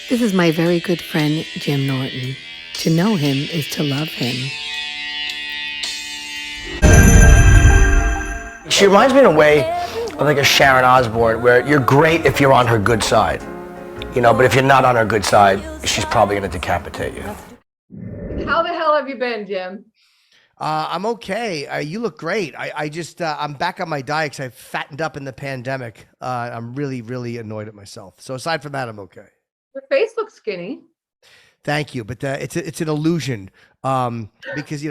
This is my very good friend, Jim Norton. To know him is to love him. She reminds me in a way of like a Sharon Osbourne, where you're great if you're on her good side, but if you're not on her good side, she's probably going to decapitate you. How the hell have you been, Jim? I'm okay. You look great. I'm back on my diet because I fattened up in the pandemic. I'm really, really annoyed at myself. So aside from that, I'm okay. Your face looks skinny. Thank you, but it's an illusion because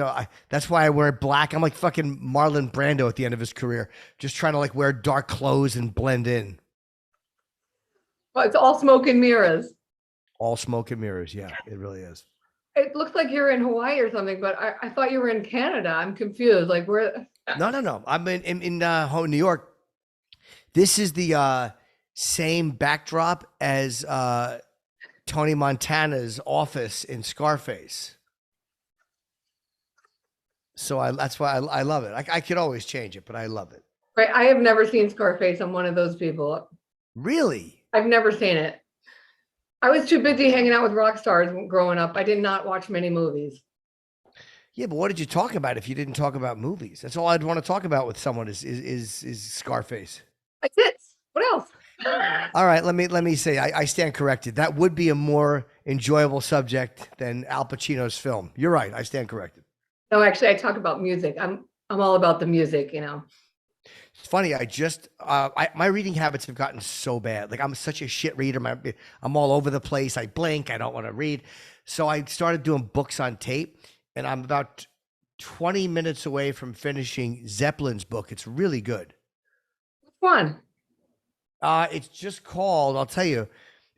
that's why I wear black. I'm like fucking Marlon Brando at the end of his career, just trying to like wear dark clothes and blend in. Well, it's all smoke and mirrors. All smoke and mirrors. Yeah, it really is. It looks like you're in Hawaii or something, but I thought you were in Canada. I'm confused. Like where? No. I'm in New York. This is the same backdrop as Tony Montana's office in Scarface. So that's why I love it. I could always change it, but I love it. Right. I have never seen Scarface. I'm one of those people. Really? I've never seen it. I was too busy hanging out with rock stars growing up. I did not watch many movies. Yeah, but what did you talk about if you didn't talk about movies? That's all I'd want to talk about with someone is Scarface. That's it. What else? All right, let me say I stand corrected. That would be a more enjoyable subject than Al Pacino's film. You're right. I stand corrected. No, actually, I talk about music. I'm all about the music. It's funny. My reading habits have gotten so bad. Like I'm such a shit reader. I'm all over the place. I blink. I don't want to read. So I started doing books on tape, and I'm about 20 minutes away from finishing Zeppelin's book. It's really good. Which one? It's just called, I'll tell you,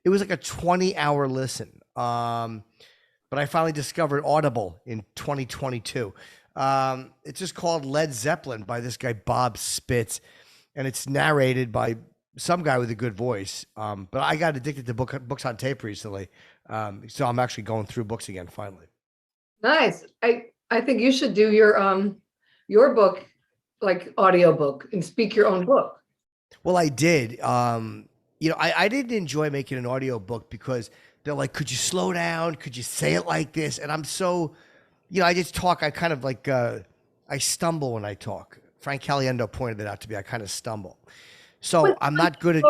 it was like a 20-hour listen. But I finally discovered Audible in 2022. It's just called Led Zeppelin by this guy, Bob Spitz. And it's narrated by some guy with a good voice. But I got addicted to books on tape recently. So I'm actually going through books again, finally. Nice. I think you should do your book, like audiobook, and speak your own book. Well, I did. I didn't enjoy making an audio book because they're like, could you slow down? Could you say it like this? And I'm so, I just talk. I kind of like, I stumble when I talk. Frank Caliendo pointed it out to me. I kind of stumble. So I'm not good at.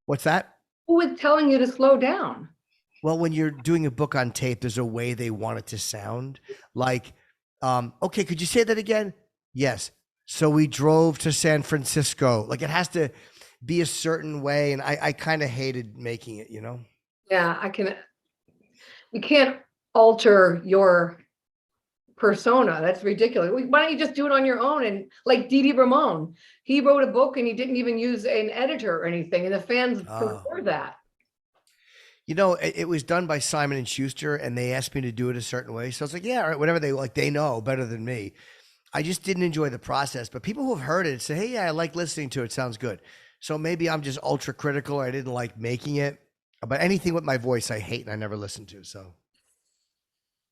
What's that? Who is telling you to slow down? Well, when you're doing a book on tape, there's a way they want it to sound. Like, okay, could you say that again? Yes. So we drove to San Francisco. Like it has to be a certain way. And I kind of hated making it, Yeah, you can't alter your persona. That's ridiculous. Why don't you just do it on your own? And like Didi Ramon, he wrote a book and he didn't even use an editor or anything. And the fans prefer that. It was done by Simon and Schuster and they asked me to do it a certain way. So it's like, yeah, all right, whatever they know better than me. I just didn't enjoy the process, but people who have heard it say, hey, yeah, I like listening to it. It sounds good. So maybe I'm just ultra critical. Or I didn't like making it, but anything with my voice, I hate and I never listen to. So,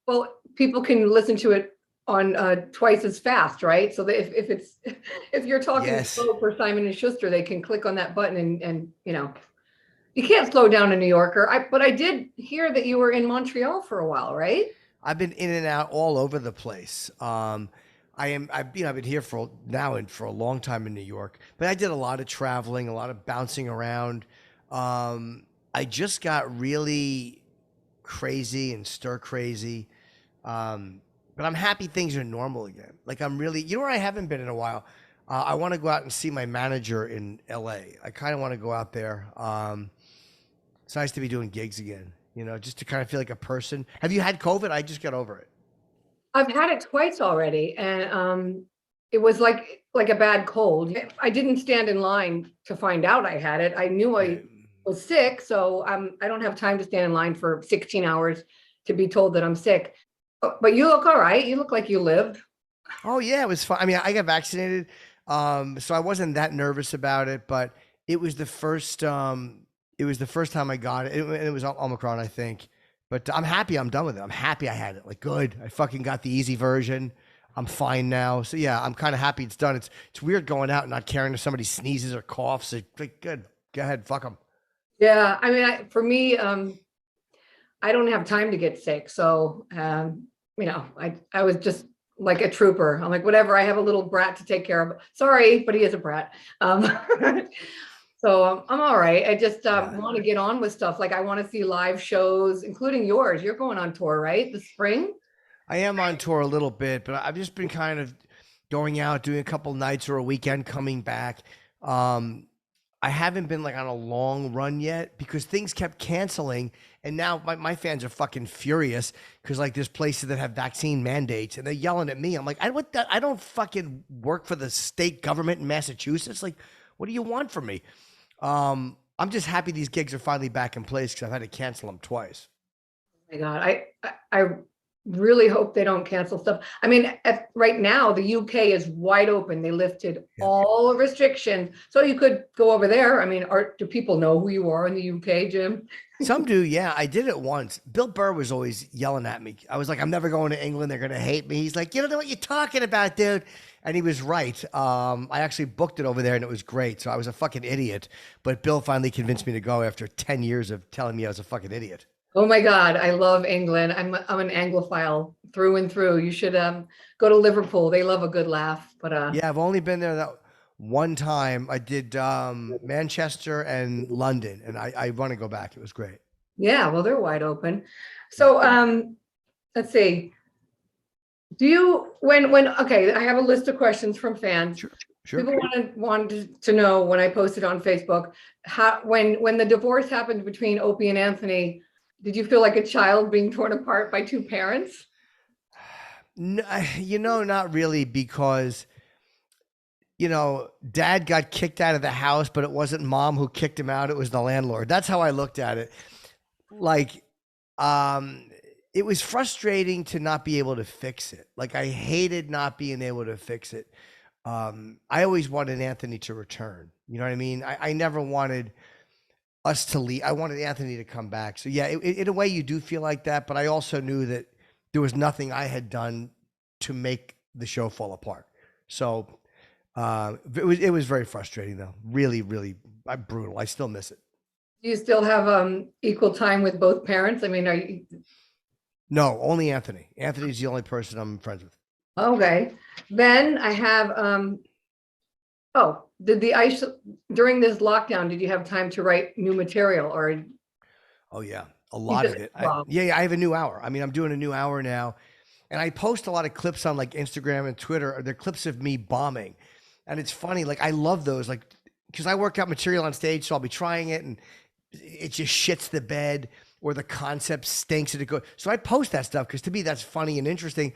well, people can listen to it on twice as fast, right? So that if you're talking slow for Simon and Schuster, they can click on that button and you can't slow down a New Yorker. But I did hear that you were in Montreal for a while, right? I've been in and out all over the place. I've been here for a long time in New York, but I did a lot of traveling, a lot of bouncing around. I just got really crazy and stir crazy. But I'm happy things are normal again. Like I'm really, where I haven't been in a while. I want to go out and see my manager in LA. I kind of want to go out there. It's nice to be doing gigs again, just to kind of feel like a person. Have you had COVID? I just got over it. I've had it twice already, and it was like a bad cold. I didn't stand in line to find out I had it. I knew I was sick, so I don't have time to stand in line for 16 hours to be told that I'm sick. But you look all right. You look like you lived. Oh yeah, it was fun. I mean, I got vaccinated, so I wasn't that nervous about it. But it was the first. It was the first time I got it. It was Omicron, I think. But I'm happy I'm done with it. I'm happy I had it. Like, good. I fucking got the easy version. I'm fine now. So, yeah, I'm kind of happy it's done. It's weird going out and not caring if somebody sneezes or coughs. It's like, good. Go ahead. Fuck them. Yeah, I mean, for me, I don't have time to get sick. So, I was just like a trooper. I'm like, whatever, I have a little brat to take care of. Sorry, but he is a brat. Um, so I'm all right. I just want to get on with stuff. Like I want to see live shows, including yours. You're going on tour, right? The spring? I am on tour a little bit, but I've just been kind of going out, doing a couple nights or a weekend, coming back. I haven't been like on a long run yet because things kept canceling. And now my fans are fucking furious because like there's places that have vaccine mandates and they're yelling at me. I'm like, I don't fucking work for the state government in Massachusetts. Like, what do you want from me? I'm just happy these gigs are finally back in place because I've had to cancel them twice. Oh my God, I really hope they don't cancel stuff. I mean, right now the UK is wide open. They lifted all restrictions, so you could go over there. I mean, do people know who you are in the UK, Jim? Some do, yeah. I did it once. Bill Burr was always yelling at me. I was like, I'm never going to England. They're going to hate me. He's like, you don't know what you're talking about, dude. And he was right. I actually booked it over there and it was great. So I was a fucking idiot. But Bill finally convinced me to go after 10 years of telling me I was a fucking idiot. Oh my God, I love England. I'm an Anglophile through and through. You should go to Liverpool. They love a good laugh. But Yeah, I've only been there that one time. I did Manchester and London, and I want to go back. It was great. yeah, well, they're wide open. So let's see. Do you when okay, I have a list of questions from fans. Sure. People wanted to know when I posted on Facebook how when the divorce happened between Opie and Anthony, did you feel like a child being torn apart by two parents? No, not really, because dad got kicked out of the house, but it wasn't mom who kicked him out. It was the landlord. That's how I looked at it. Like, it was frustrating to not be able to fix it. Like, I hated not being able to fix it. I always wanted Anthony to return. You know what I mean? I never wanted us to leave. I wanted Anthony to come back. So yeah, in a way you do feel like that, but I also knew that there was nothing I had done to make the show fall apart. So it was very frustrating though. Really, really brutal. I still miss it. Do you still have equal time with both parents? I mean, are you No, only Anthony. Anthony's the only person I'm friends with. okay? Then I have did the ice during this lockdown, did you have time to write new material or Oh yeah, a lot of it. I have a new hour. I mean, I'm doing a new hour now, and I post a lot of clips on like Instagram and Twitter. They're clips of me bombing, and it's funny. Like I love those, like because I work out material on stage, so I'll be trying it, and it just shits the bed, or the concept stinks, and it goes. So I post that stuff because to me that's funny and interesting.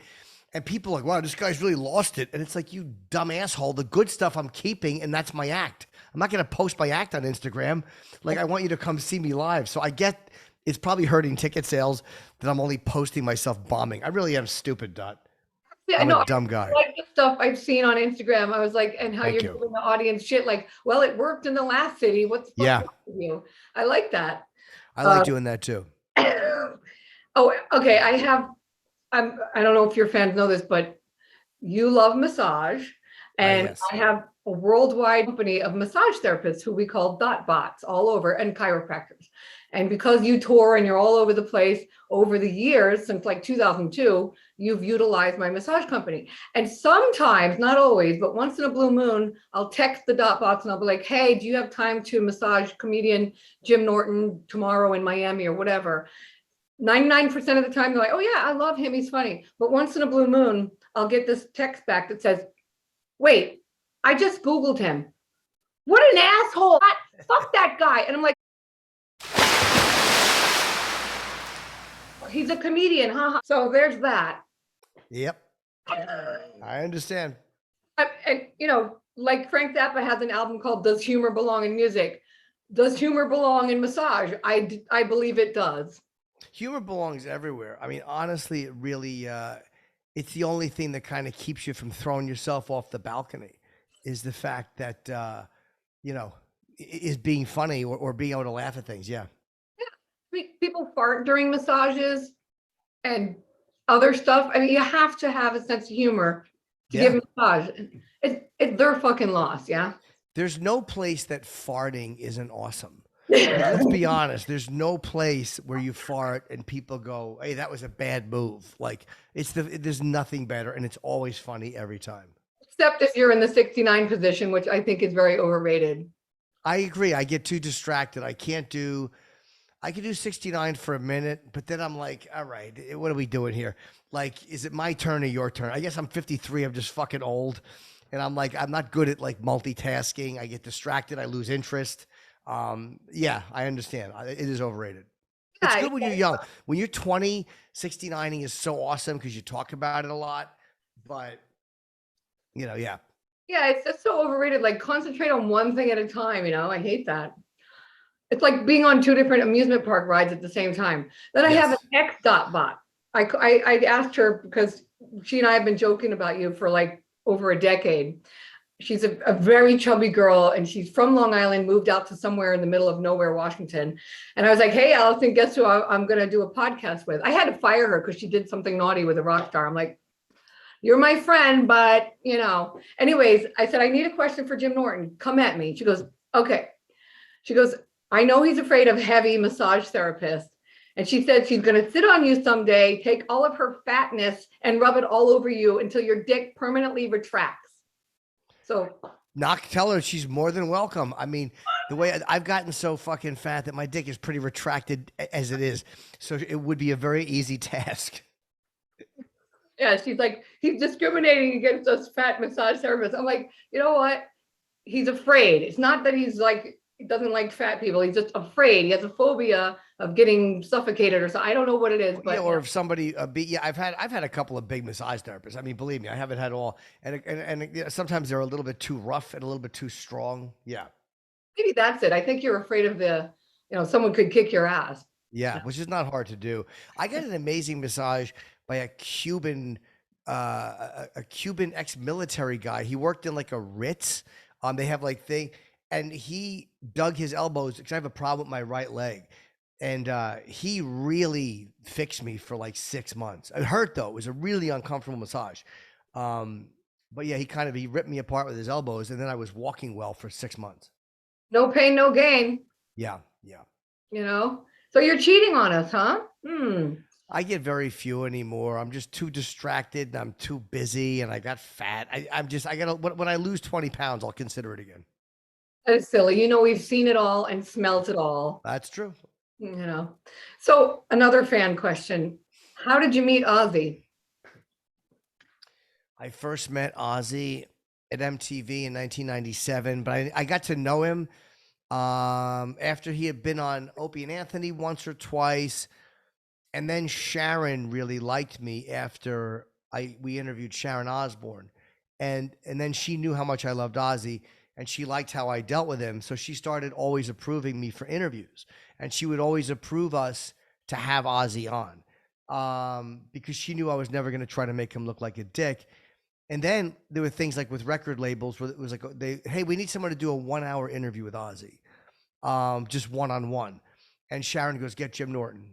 And people are like, wow, this guy's really lost it. And it's like, you dumb asshole. The good stuff I'm keeping, and that's my act. I'm not going to post my act on Instagram. Like, I want you to come see me live. So I get it's probably hurting ticket sales that I'm only posting myself bombing. I really am stupid, Dot. yeah, I'm a dumb guy. Like the stuff I've seen on Instagram. I was like, and how you're giving the audience shit. Like, well, it worked in the last city. What's the fuck wrong with you? I like that. I like doing that too. Oh, okay. I don't know if your fans know this, but you love massage, and yes. I have a worldwide company of massage therapists who we call dot bots all over, and chiropractors. And because you tour and you're all over the place over the years, since like 2002, you've utilized my massage company. And sometimes, not always, but once in a blue moon, I'll text the dot bots and I'll be like, hey, do you have time to massage comedian Jim Norton tomorrow in Miami or whatever? 99% of the time, they're like, oh yeah, I love him, he's funny. But once in a blue moon, I'll get this text back that says, wait, I just Googled him. What an asshole. Fuck that guy. And I'm like, he's a comedian, haha. So there's that. Yep. I understand. And like Frank Zappa has an album called Does Humor Belong in Music? Does humor belong in massage? I believe it does. Humor belongs everywhere. I mean, honestly, it really, it's the only thing that kind of keeps you from throwing yourself off the balcony is the fact that, is being funny or being able to laugh at things. Yeah. Yeah. People fart during massages and other stuff. I mean, you have to have a sense of humor to give a massage. It's their fucking loss. Yeah. There's no place that farting isn't awesome. Let's be honest. There's no place where you fart and people go, "Hey, that was a bad move." Like there's nothing better, and it's always funny every time. Except if you're in the 69 position, which I think is very overrated. I agree. I get too distracted. I can do 69 for a minute, but then I'm like, all right, what are we doing here? Like, is it my turn or your turn? I guess I'm 53. I'm just fucking old. And I'm like, I'm not good at like multitasking. I get distracted. I lose interest. Yeah, I understand. It is overrated. It's Yeah, good when you're young. When you're 20, 69ing is so awesome because you talk about it a lot. But, yeah. yeah, it's just so overrated. Like, concentrate on one thing at a time. I hate that. It's like being on two different amusement park rides at the same time. Then I have an ex dot bot. I asked her because she and I have been joking about you for like over a decade. She's a very chubby girl, and she's from Long Island, moved out to somewhere in the middle of nowhere, Washington. And I was like, hey, Allison, guess who I'm going to do a podcast with? I had to fire her because she did something naughty with a rock star. I'm like, you're my friend, but anyways, I said, I need a question for Jim Norton. Come at me. She goes, okay. She goes, I know he's afraid of heavy massage therapists. And she said she's going to sit on you someday, take all of her fatness and rub it all over you until your dick permanently retracts. So tell her she's more than welcome. I mean, the way I've gotten so fucking fat that my dick is pretty retracted as it is. So it would be a very easy task. Yeah, she's like, he's discriminating against us fat massage therapists. I'm like, you know what? He's afraid. It's not that he's like, he doesn't like fat people. He's just afraid. He has a phobia of getting suffocated or something. I don't know what it is, but or if somebody I've had a couple of big massage therapists. I mean, believe me, I haven't had all, and sometimes they're a little bit too rough and a little bit too strong. Yeah, maybe that's it. I think you're afraid of someone could kick your ass. Yeah, which is not hard to do. I got an amazing massage by a Cuban ex-military guy. He worked in like a Ritz. They have like and he dug his elbows because I have a problem with my right leg. And he really fixed me for like 6 months. It hurt though. It was a really uncomfortable massage. But yeah, he ripped me apart with his elbows, and then I was walking well for 6 months. No pain, no gain. Yeah. So you're cheating on us, huh? I get very few anymore. I'm just too distracted and I'm too busy and I got fat. When I lose 20 pounds, I'll consider it again. That is silly. We've seen it all and smelt it all. That's true. So another fan question. How did you meet Ozzy? I first met Ozzy at MTV in 1997, but I got to know him after he had been on Opie and Anthony once or twice. And then Sharon really liked me after we interviewed Sharon Osbourne. And then she knew how much I loved Ozzy, and she liked how I dealt with him. So she started always approving me for interviews. And she would always approve us to have Ozzy on because she knew I was never going to try to make him look like a dick. And then there were things like with record labels where it was like, hey, we need someone to do a 1-hour interview with Ozzy, just one-on-one. And Sharon goes, get Jim Norton.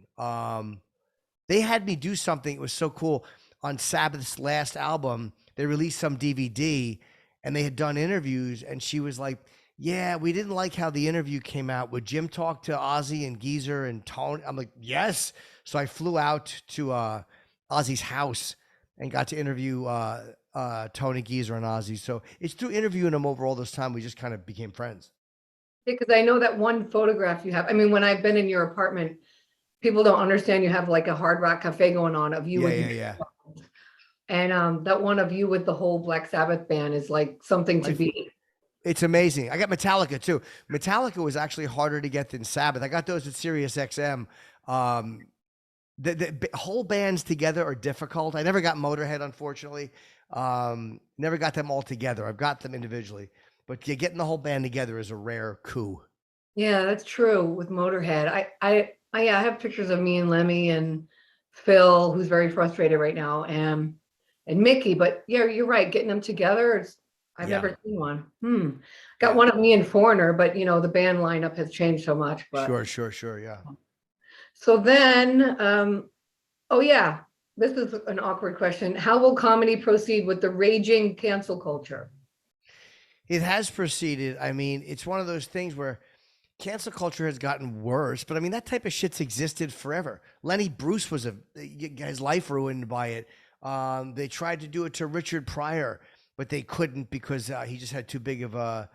They had me do something. It was so cool. On Sabbath's last album, they released some DVD and they had done interviews. And she was like, yeah, we didn't like how the interview came out. Would Jim talk to Ozzy and Geezer and Tony? I'm like, yes. So I flew out to Ozzy's house and got to interview Tony, Geezer, and Ozzy. So it's through interviewing them over all this time, we just kind of became friends. Because I know that one photograph you have. I mean, when I've been in your apartment, people don't understand you have like a Hard Rock Cafe going on of you. Yeah. And that one of you with the whole Black Sabbath band is like something to beat. It's amazing. I got Metallica too. Metallica was actually harder to get than Sabbath. I got those at Sirius XM. The whole bands together are difficult. I never got Motorhead, unfortunately. Never got them all together. I've got them individually, but getting the whole band together is a rare coup. Yeah, that's true with Motorhead. I have pictures of me and Lemmy and Phil, who's very frustrated right now, and Mickey. But yeah, you're right. Getting them together, I've never seen one. Got one of me and Foreigner, but the band lineup has changed so much. But Sure. Yeah. So then, this is an awkward question. How will comedy proceed with the raging cancel culture? It has proceeded. I mean, it's one of those things where cancel culture has gotten worse, but I mean, that type of shit's existed forever. Lenny Bruce was his life ruined by it. They tried to do it to Richard Pryor, but they couldn't because he just had too big of a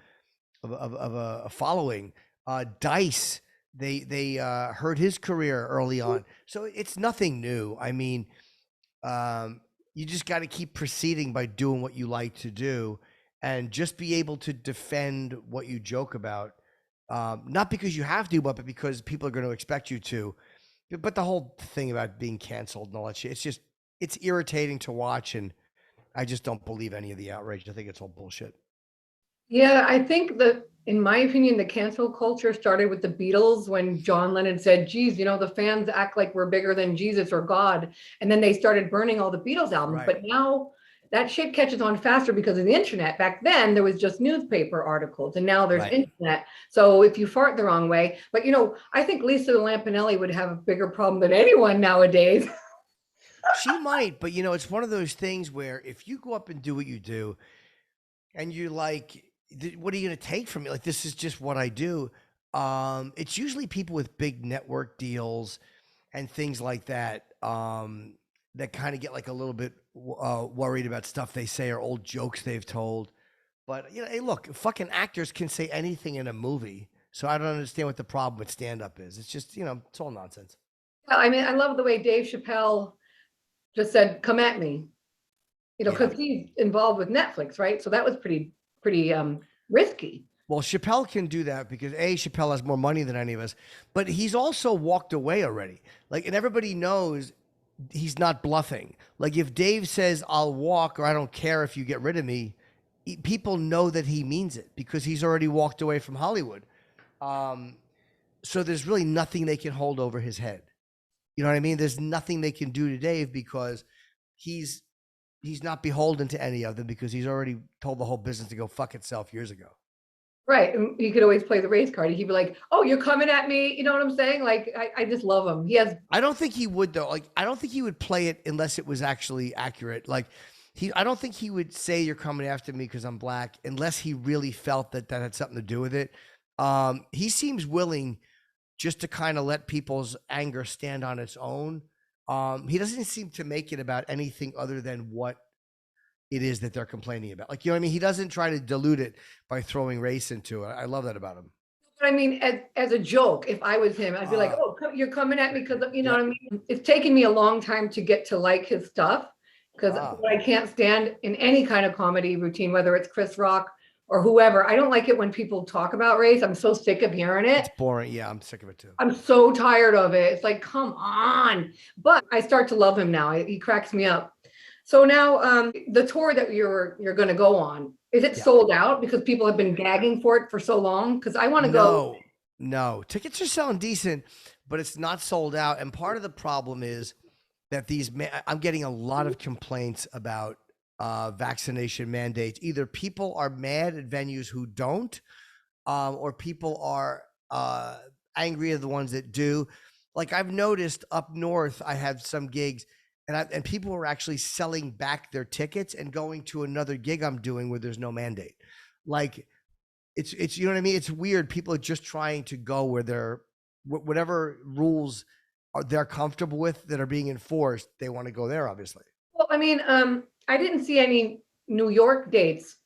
following. Dice, they hurt his career early on. So it's nothing new. I mean, you just got to keep proceeding by doing what you like to do and just be able to defend what you joke about. Not because you have to, but because people are going to expect you to. But the whole thing about being canceled and all that shit, it's irritating to watch. And I just don't believe any of the outrage. I think it's all bullshit. Yeah, I think that, in my opinion, the cancel culture started with the Beatles when John Lennon said, geez, the fans act like we're bigger than Jesus or God. And then they started burning all the Beatles albums. Right. But now that shit catches on faster because of the internet. Back then, there was just newspaper articles, and now there's Right. internet. So if you fart the wrong way, but I think Lisa Lampanelli would have a bigger problem than anyone nowadays. She might, but it's one of those things where if you go up and do what you do and you're like, what are you going to take from me? Like, this is just what I do. It's usually people with big network deals and things like that, that kind of get like a little bit worried about stuff they say or old jokes they've told. But, hey, look, fucking actors can say anything in a movie. So I don't understand what the problem with stand-up is. It's just, it's all nonsense. I mean, I love the way Dave Chappelle just said, come at me, because he's involved with Netflix, right? So that was pretty risky. Well, Chappelle can do that because Chappelle has more money than any of us, but he's also walked away already. Like, and everybody knows he's not bluffing. Like, if Dave says, I'll walk, or I don't care if you get rid of me, people know that he means it because he's already walked away from Hollywood. So there's really nothing they can hold over his head. You know what I mean? There's nothing they can do to Dave because he's not beholden to any of them because he's already told the whole business to go fuck itself years ago. Right. And he could always play the race card. He'd be like, oh, you're coming at me. You know what I'm saying? Like, I just love him. I don't think he would, though. Like, I don't think he would play it unless it was actually accurate. Like, I don't think he would say you're coming after me because I'm black unless he really felt that had something to do with it. He seems willing just to kind of let people's anger stand on its own. He doesn't seem to make it about anything other than what it is that they're complaining about. Like, what I mean? He doesn't try to dilute it by throwing race into it. I love that about him. But I mean, as a joke, if I was him, I'd be like, oh, you're coming at me because, what I mean? It's taken me a long time to get to like his stuff because what I can't stand in any kind of comedy routine, whether it's Chris Rock or whoever, I don't like it when people talk about race. I'm so sick of hearing it. It's boring. Yeah, I'm sick of it too. I'm so tired of it. It's like, come on. But I start to love him now. He cracks me up. So now the tour that you're going to go on, is it sold out because people have been gagging for it for so long? Because I want to go. No, tickets are selling decent, but it's not sold out. And part of the problem is that I'm getting a lot of complaints about vaccination mandates. Either people are mad at venues who don't, or people are angry at the ones that do. Like, I've noticed up north, I have some gigs and people are actually selling back their tickets and going to another gig I'm doing where there's no mandate. Like, it's you know what I mean? It's weird. People are just trying to go where they're whatever rules they're comfortable with that are being enforced. They want to go there, obviously. Well, I mean, I didn't see any New York dates,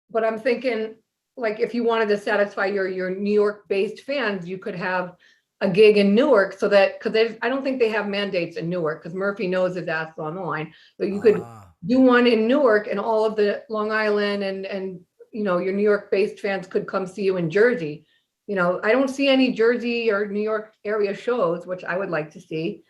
but I'm thinking, like, if you wanted to satisfy your New York-based fans, you could have a gig in Newark, so that because I don't think they have mandates in Newark because Murphy knows his ass is on the line. So you could do one in Newark, and all of the Long Island and your New York-based fans could come see you in Jersey. I don't see any Jersey or New York area shows, which I would like to see.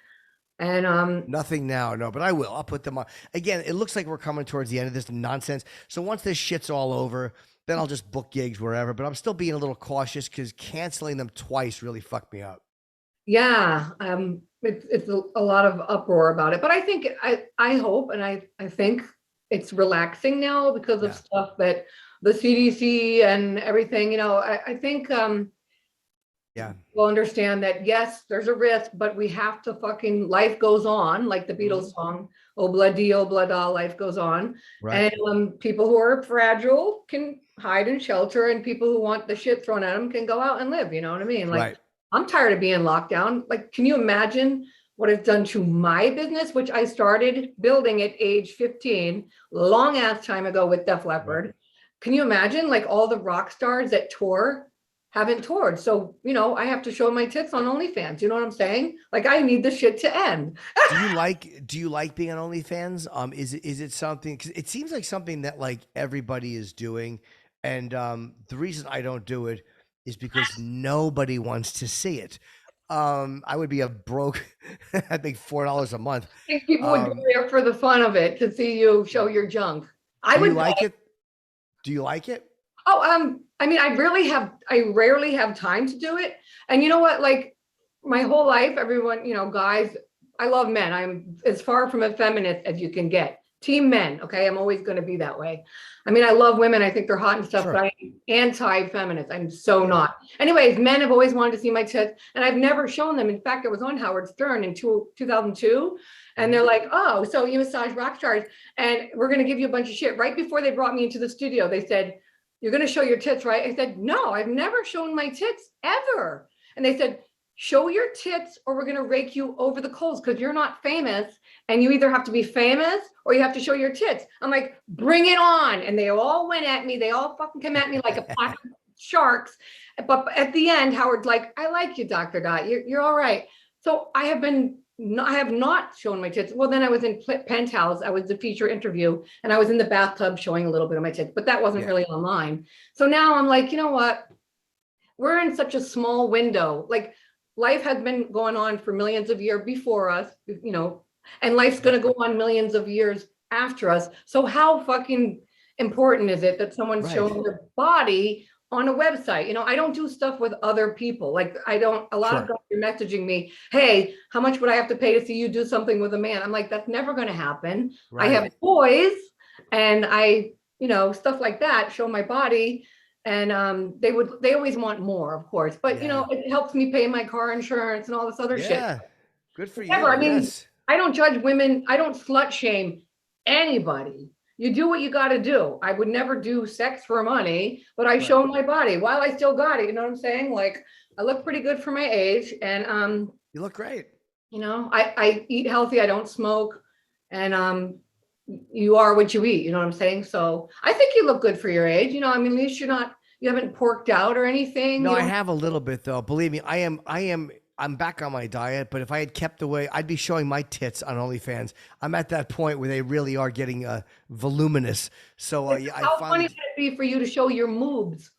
And nothing now, no, but I will. I'll put them on. Again, it looks like we're coming towards the end of this nonsense. So once this shit's all over, then I'll just book gigs wherever. But I'm still being a little cautious because canceling them twice really fucked me up. Yeah, it's a lot of uproar about it. But I think I hope and I think it's relaxing now because of stuff that the CDC and everything. I think Yeah. We'll understand that, yes, there's a risk, but we have to fucking, life goes on, like the Beatles song, oh blood, life goes on. Right. And people who are fragile can hide and shelter, and people who want the shit thrown at them can go out and live. You know what I mean? Like, Right. I'm tired of being locked down. Like, can you imagine what it's done to my business, which I started building at age 15, long ass time ago with Def Leppard. Right. Can you imagine, like, all the rock stars that tour haven't toured? So, I have to show my tits on OnlyFans. You know what I'm saying? Like, I need the shit to end. Do you like being on OnlyFans? Is it something, because it seems like something that like everybody is doing, and the reason I don't do it is because nobody wants to see it. I would be a broke. I'd make $4 a month. I think people would go there for the fun of it, to see you show your junk. I Do would you like it? Do you like it? Oh, I mean, I rarely have time to do it. And you know what? Like, my whole life, everyone, guys, I love men. I'm as far from a feminist as you can get. Team men, okay? I'm always going to be that way. I mean, I love women. I think they're hot and stuff, Sure. but I'm anti-feminist. I'm so not. Anyways, men have always wanted to see my tits, and I've never shown them. In fact, I was on Howard Stern in 2002, and they're like, oh, so you massage rock stars, and we're going to give you a bunch of shit. Right before they brought me into the studio, they said, you're going to show your tits, right? I said, no, I've never shown my tits ever. And they said, show your tits or we're going to rake you over the coals, because you're not famous, and you either have to be famous or you have to show your tits. I'm like, bring it on. And they all went at me. They all fucking came at me like a pack of sharks. But at the end, Howard's like, I like you, Dr. Dot. You're all right. So I have not shown my tits. Well, then I was in Penthouse. I was the feature interview, and I was in the bathtub showing a little bit of my tits, but that wasn't really online. So now I'm like, you know what? We're in such a small window. Like, life has been going on for millions of years before us, and life's going to go on millions of years after us. So how fucking important is it that someone's showing their body on a website? I don't do stuff with other people. Like, a lot of guys are messaging me, hey, how much would I have to pay to see you do something with a man? I'm like, that's never going to happen. Right. I have boys, and I, stuff like that, show my body. And they always want more, of course, but it helps me pay my car insurance and all this other shit. Yeah, good for you. I mean, I don't judge women. I don't slut shame anybody. You do what you got to do. I would never do sex for money, but I show my body while I still got it. You know what I'm saying? Like, I look pretty good for my age, and you look great. I eat healthy. I don't smoke, and you are what you eat. You know what I'm saying? So I think you look good for your age. I mean, at least you haven't porked out or anything. No, I have a little bit though. Believe me, I'm back on my diet, but if I had kept away, I'd be showing my tits on OnlyFans. I'm at that point where they really are getting voluminous. So how funny would it be for you to show your moobs?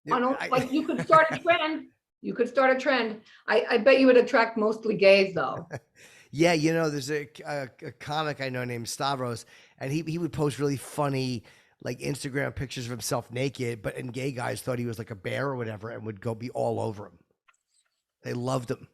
Like, you could start a trend. You could start a trend. I bet you would attract mostly gays though. Yeah, there's a comic I know named Strvros, and he would post really funny like Instagram pictures of himself naked, and gay guys thought he was like a bear or whatever, and would go be all over him. They loved him.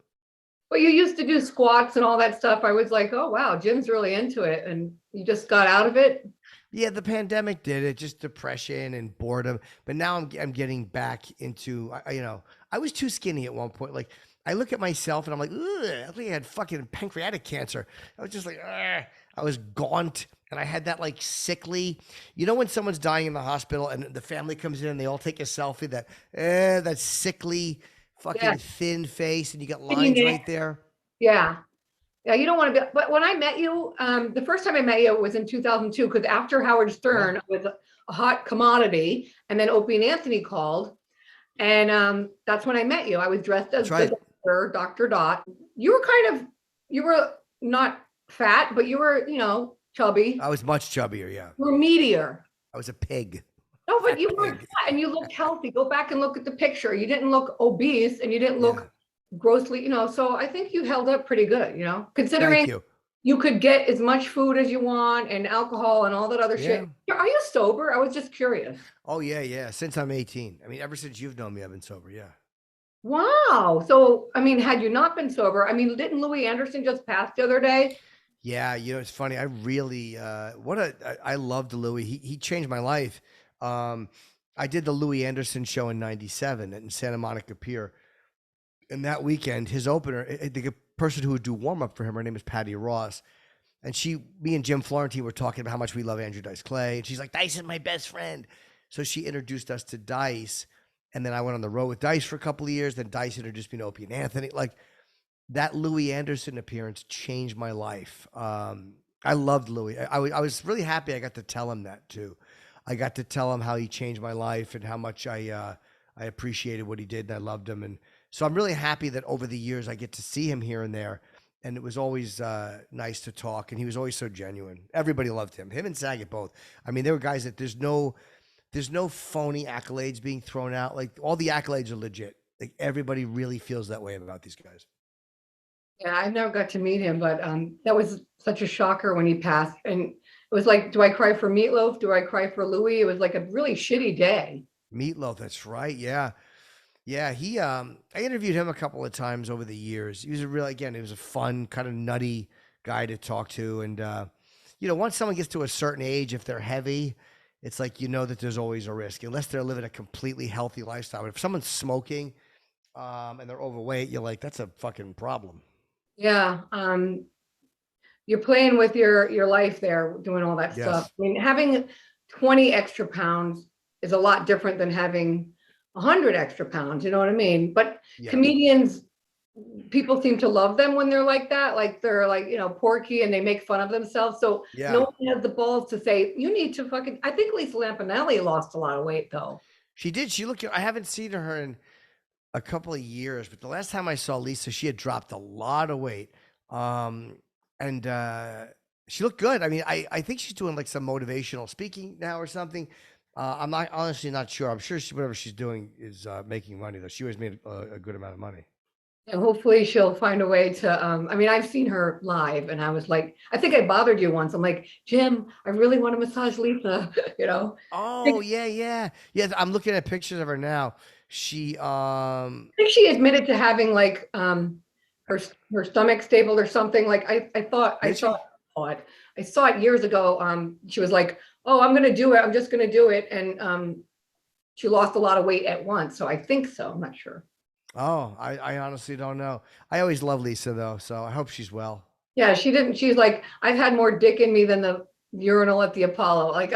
Well, you used to do squats and all that stuff. I was like, oh wow, Jim's really into it, and you just got out of it. Yeah, the pandemic did it, just depression and boredom. But now I'm getting back into, I was too skinny at one point. Like, I look at myself and I'm like, ugh, I think I had fucking pancreatic cancer. I was just like, ugh. I was gaunt, and I had that like sickly, when someone's dying in the hospital and the family comes in and they all take a selfie, that sickly fucking thin face, and you got lines right there. Yeah. Yeah, you don't want to be, but when I met you, the first time I met you was in 2002, because after Howard Stern was a hot commodity, and then Opie and Anthony called, and that's when I met you. I was dressed as the doctor, Dr. Dot. You were not fat, but you were, chubby. I was much chubbier, yeah. You were meatier. I was a pig. No, but you were fat, and you looked healthy. Go back and look at the picture. You didn't look obese, and you didn't look grossly, so I think you held up pretty good, considering you could get as much food as you want, and alcohol and all that other shit. Are you sober? I was just curious. Oh yeah. Since I'm 18. I mean, ever since you've known me, I've been sober. Yeah. Wow. So, I mean, had you not been sober, I mean, didn't Louis Anderson just pass the other day? Yeah. It's funny. I really, I loved Louis. He changed my life. I did the Louis Anderson show in '97 in Santa Monica Pier. And that weekend, his opener, the person who would do warm up for him, her name is Patty Ross. And me and Jim Florentine were talking about how much we love Andrew Dice Clay. And she's like, Dice is my best friend. So she introduced us to Dice. And then I went on the road with Dice for a couple of years. Then Dice introduced me to Opie and Anthony. Like that Louis Anderson appearance changed my life. I loved Louis. I was really happy I got to tell him that too. I got to tell him how he changed my life and how much I appreciated what he did and I loved him. And so I'm really happy that over the years I get to see him here and there. And it was always nice to talk. And he was always so genuine. Everybody loved him. Him and Saget both. I mean, there were guys that there's no phony accolades being thrown out. Like all the accolades are legit. Like everybody really feels that way about these guys. Yeah, I never got to meet him, but that was such a shocker when he passed. And it was like, do I cry for Meatloaf? Do I cry for Louis? It was like a really shitty day. Meatloaf, that's right. Yeah. Yeah, I interviewed him a couple of times over the years. He was he was a fun, kind of nutty guy to talk to. And, once someone gets to a certain age, if they're heavy, it's like, that there's always a risk unless they're living a completely healthy lifestyle. But if someone's smoking and they're overweight, you're like, that's a fucking problem. Yeah. You're playing with your life there, doing all that stuff. I mean, having 20 extra pounds is a lot different than having 100 extra pounds. You know what I mean? But comedians, people seem to love them when they're like that. Like they're like, porky and they make fun of themselves. So no one has the balls to say, you need to fucking, I think Lisa Lampanelli lost a lot of weight though. She did. I haven't seen her in a couple of years, but the last time I saw Lisa, she had dropped a lot of weight. And she looked good. I mean, I think she's doing like some motivational speaking now or something. I'm honestly not sure. I'm sure whatever she's doing is making money though. She always made a good amount of money. And hopefully she'll find a way to, I've seen her live and I was like, I think I bothered you once. I'm like, Jim, I really want to massage Lisa, Oh, yeah. Yeah, I'm looking at pictures of her now. She, I think she admitted to having like, her stomach stapled or something. Like I saw it years ago. She was like, oh, I'm going to do it. I'm just going to do it. And she lost a lot of weight at once. So I think so. I'm not sure. Oh, I honestly don't know. I always love Lisa though. So I hope she's well. Yeah, she didn't. She's like, I've had more dick in me than the urinal at the Apollo. Like,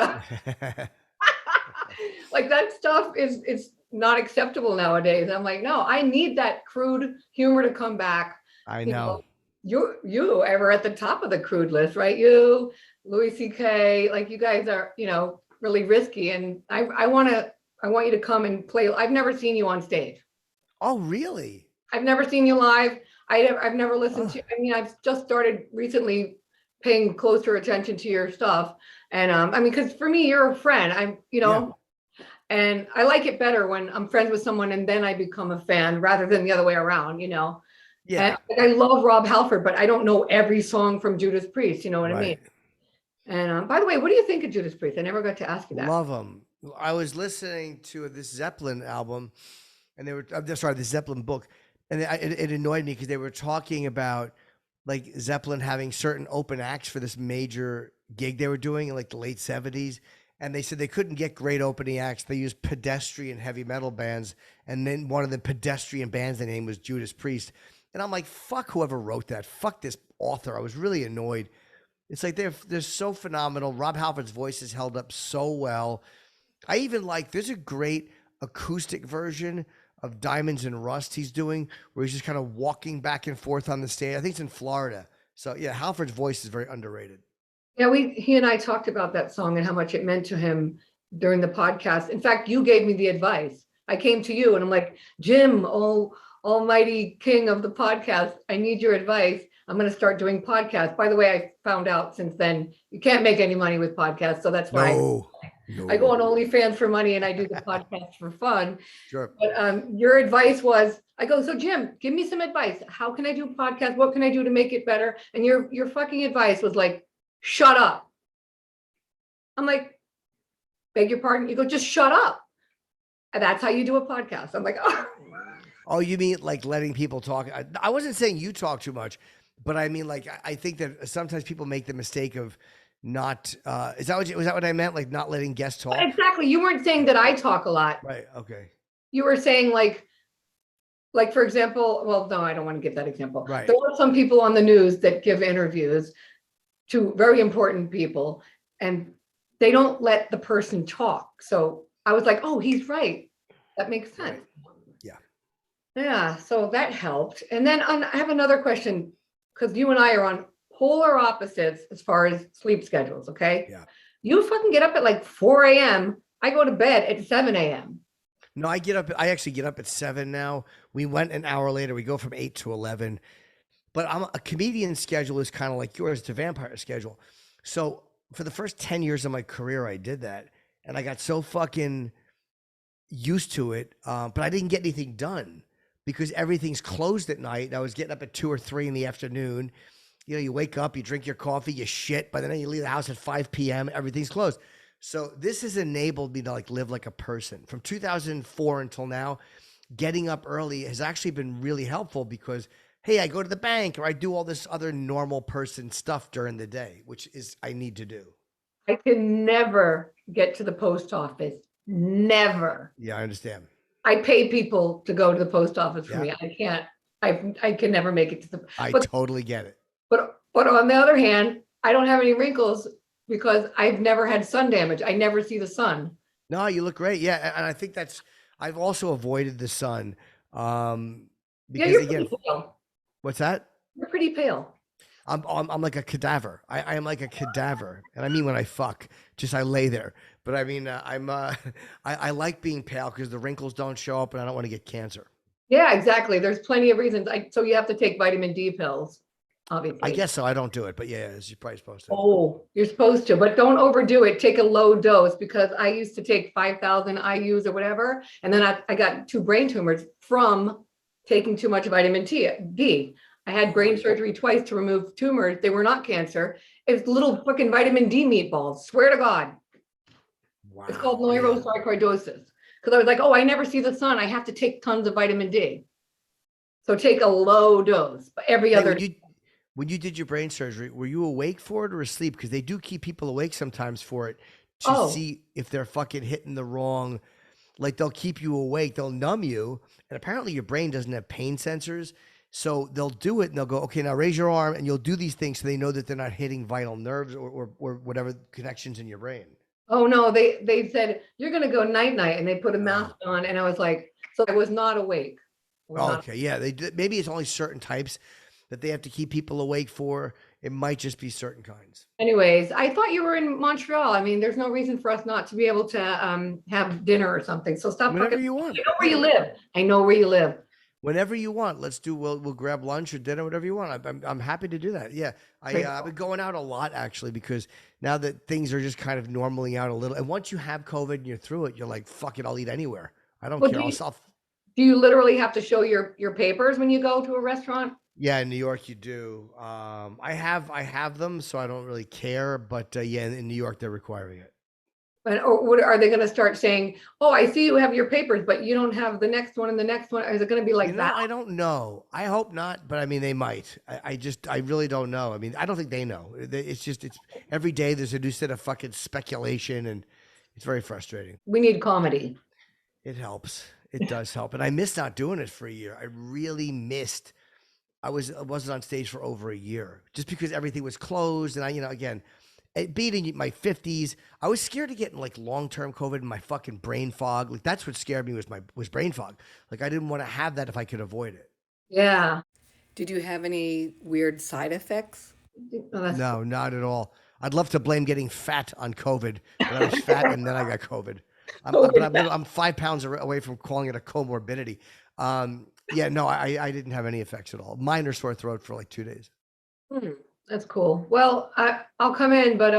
like that stuff is not acceptable nowadays. I'm like, no, I need that crude humor to come back. I know. You ever at the top of the crude list, right? You, Louis C.K., like you guys are, really risky. And I want you to come and play. I've never seen you on stage. Oh, really? I've never seen you live. I've never listened to, I've just started recently paying closer attention to your stuff. And because for me, you're a friend. And I like it better when I'm friends with someone and then I become a fan rather than the other way around, Yeah. And I love Rob Halford, but I don't know every song from Judas Priest. You know what I mean? And by the way, what do you think of Judas Priest? I never got to ask you that. Love them. I was listening to this Zeppelin album, and the Zeppelin book, and it annoyed me because they were talking about like Zeppelin having certain open acts for this major gig they were doing in like the late 70s. And they said they couldn't get great opening acts. They used pedestrian heavy metal bands. And then one of the pedestrian bands they named was Judas Priest. And I'm like, fuck whoever wrote that. Fuck this author. I was really annoyed. It's like they're so phenomenal. Rob Halford's voice is held up so well. I even there's a great acoustic version of Diamonds and Rust he's doing where he's just kind of walking back and forth on the stage. I think it's in Florida. So yeah, Halford's voice is very underrated. Yeah, he and I talked about that song and how much it meant to him during the podcast. In fact, you gave me the advice. I came to you and I'm like, Jim, almighty king of the podcast, I need your advice. I'm going to start doing podcasts. By the way, I found out since then, you can't make any money with podcasts. So that's why I go on OnlyFans for money and I do the podcast for fun. Sure. But your advice was, I go, so Jim, give me some advice. How can I do a podcast? What can I do to make it better? And your fucking advice was like, shut up. I'm like, beg your pardon? You go, just shut up. And that's how you do a podcast. I'm like, oh. Oh, you mean like letting people talk? I wasn't saying you talk too much, but I mean, like, I think that sometimes people make the mistake of not, was that what I meant? Like not letting guests talk? Exactly. You weren't saying that I talk a lot. Right. Okay. You were saying like, like for example, well, no, I don't want to give that example. Right. There are some people on the news that give interviews to very important people, and they don't let the person talk. So I was like, oh, he's right. That makes sense. Right. Yeah. Yeah, so that helped. And then I have another question, because you and I are on polar opposites as far as sleep schedules, okay? Yeah. You fucking get up at like 4 a.m. I go to bed at 7 a.m. No, I actually get up at 7 now. We went an hour later. We go from 8 to 11. But a comedian schedule is kind of like yours. It's a vampire schedule. So for the first 10 years of my career, I did that. And I got so fucking used to it. But I didn't get anything done because everything's closed at night. I was getting up at 2 or 3 in the afternoon. You know, you wake up, you drink your coffee, you shit. By the time you leave the house at 5 p.m., everything's closed. So this has enabled me to like live like a person. From 2004 until now, getting up early has actually been really helpful because hey, I go to the bank or I do all this other normal person stuff during the day, which is I need to do. I can never get to the post office. Never. Yeah, I understand. I pay people to go to the post office for Yeah. me. I can't. I can never make it to the. I But totally get it. but on the other hand, I don't have any wrinkles because I've never had sun damage. I never see the sun. No, you look great. Yeah, and I think I've also avoided the sun Yeah, because you're again, pretty pale. what's that? You're pretty pale. I'm like a cadaver. I am like a cadaver, and I mean when I fuck, just I lay there. But I mean, I like being pale because the wrinkles don't show up, and I don't want to get cancer. Yeah, exactly. There's plenty of reasons. So you have to take vitamin D pills, obviously. I guess so. I don't do it, but yeah, as you're probably supposed to. Oh, you're supposed to, but don't overdo it. Take a low dose because I used to take 5,000 IUs or whatever, and then I got 2 brain tumors from taking too much vitamin D. I had brain surgery twice to remove tumors. They were not cancer. It's little fucking vitamin D meatballs. Swear to God. Wow. It's called yeah. neurosarcoidosis. Because I was like, oh, I never see the sun. I have to take tons of vitamin D. So take a low dose, but every Hey, other. when you did your brain surgery, were you awake for it or asleep? Because they do keep people awake sometimes for it to Oh. see if they're fucking hitting the wrong. Like they'll keep you awake, they'll numb you, and apparently your brain doesn't have pain sensors. So they'll do it and they'll go, okay, now raise your arm, and you'll do these things so they know that they're not hitting vital nerves or whatever connections in your brain. Oh no, they said you're gonna go night night, and they put a mask on, and I was like, so I was not awake. I was not- Okay, yeah, maybe it's only certain types that they have to keep people awake for. It might just be certain kinds. Anyways, I thought you were in Montreal. I mean, there's no reason for us not to be able to have dinner or something. So stop. Whenever fucking- you want. I know where you live. I know where you live. Whenever you want, we'll grab lunch or dinner, whatever you want. I'm happy to do that. Yeah, I've been going out a lot actually because now that things are just kind of normaling out a little, and once you have COVID and you're through it, you're like, fuck it, I'll eat anywhere. I don't Well, care. Do you literally have to show your papers when you go to a restaurant? Yeah, in New York you do. I have them, so I don't really care. But yeah, in New York they're requiring it. Or what are they going to start saying? Oh, I see you have your papers, but you don't have the next one and the next one. Is it going to be like that? I don't know. I hope not, but I mean they might. I really don't know. I mean, I don't think they know. It's every day there's a new set of fucking speculation, and it's very frustrating. We need comedy. It helps. It does help, and I missed not doing it for a year. I really missed. I wasn't on stage for over a year just because everything was closed, and again. Being in my 50s, I was scared of getting like long-term COVID and my fucking brain fog. Like that's what scared me was brain fog. Like I didn't want to have that if I could avoid it. Yeah. Did you have any weird side effects? No, not at all. I'd love to blame getting fat on COVID, but I was fat and then I got COVID. I'm 5 pounds away from calling it a comorbidity. Yeah, no, I didn't have any effects at all. Minor sore throat for like 2 days. That's cool. Well, I'll come in, but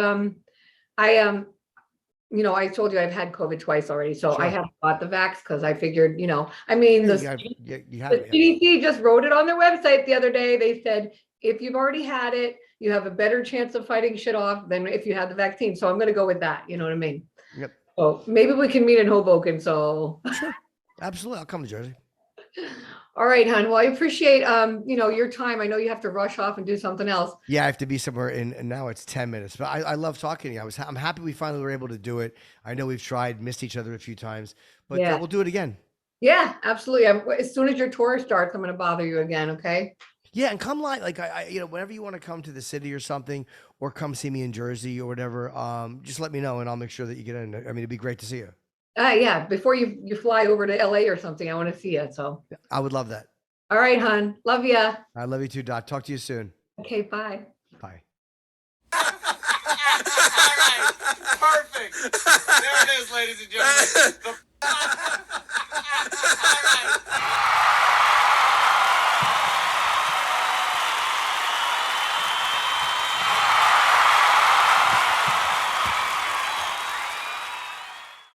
I told you I've had COVID twice already, so Sure. I haven't bought the vax because I figured, I mean, the CDC just wrote it on their website the other day. They said if you've already had it, you have a better chance of fighting shit off than if you had the vaccine. So I'm going to go with that. You know what I mean? Yep. So maybe we can meet in Hoboken. So Sure, absolutely, I'll come to Jersey. All right, hon. Well, I appreciate your time. I know you have to rush off and do something else. Yeah, I have to be somewhere and now it's 10 minutes. But I love talking to you. I'm happy we finally were able to do it. I know we've missed each other a few times, but Yeah. we'll do it again. Yeah, absolutely. As soon as your tour starts, I'm going to bother you again. Okay. Yeah, and come like whenever you want to come to the city or something, or come see me in Jersey or whatever, just let me know and I'll make sure that you get in. I mean, it'd be great to see you. Yeah. Before you fly over to LA or something, I want to see you. So. I would love that. All right, hon. Love ya. I love you too, Doc. Talk to you soon. Okay. Bye. Bye. All right. Perfect. There it is, ladies and gentlemen.